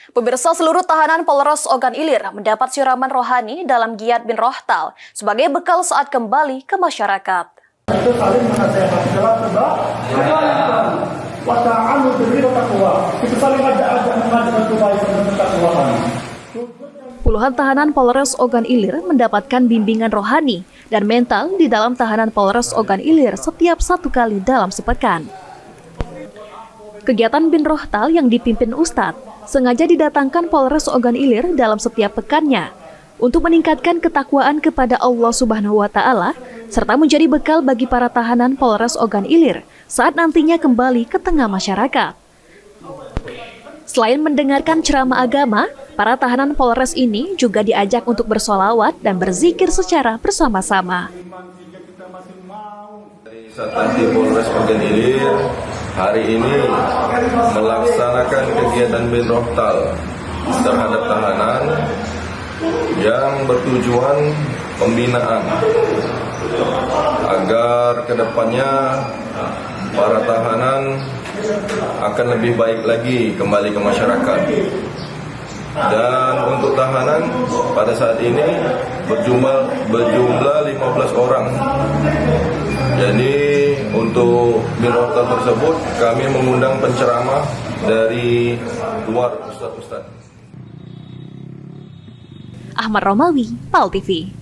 Pemirsa, seluruh tahanan Polres Ogan Ilir mendapat siraman rohani dalam Giat bin Rohtal sebagai bekal saat kembali ke masyarakat. Itu saling menasehati dalam Itu saling ajak mengajak kebaikan dan ketakwaan. Puluhan tahanan Polres Ogan Ilir mendapatkan bimbingan rohani dan mental di dalam tahanan Polres Ogan Ilir setiap 1 kali dalam sepekan. Kegiatan bin Rohtal yang dipimpin Ustadz sengaja didatangkan Polres Ogan Ilir dalam setiap pekannya untuk meningkatkan ketakwaan kepada Allah Subhanahu wa Ta'ala serta menjadi bekal bagi para tahanan Polres Ogan Ilir saat nantinya kembali ke tengah masyarakat. Selain mendengarkan ceramah agama, para tahanan Polres ini juga diajak untuk bersolawat dan berzikir secara bersama-sama. Dari Satlantas Polres Ogan Ilir hari ini melaksanakan kegiatan bin Rohtal terhadap tahanan yang bertujuan pembinaan agar kedepannya para tahanan akan lebih baik lagi kembali ke masyarakat. Dan untuk tahanan pada saat ini berjumlah 15 orang. Jadi untuk bin Rohtal tersebut kami mengundang penceramah dari luar ustaz-ustaz. Ahmad Romawi, PAL TV.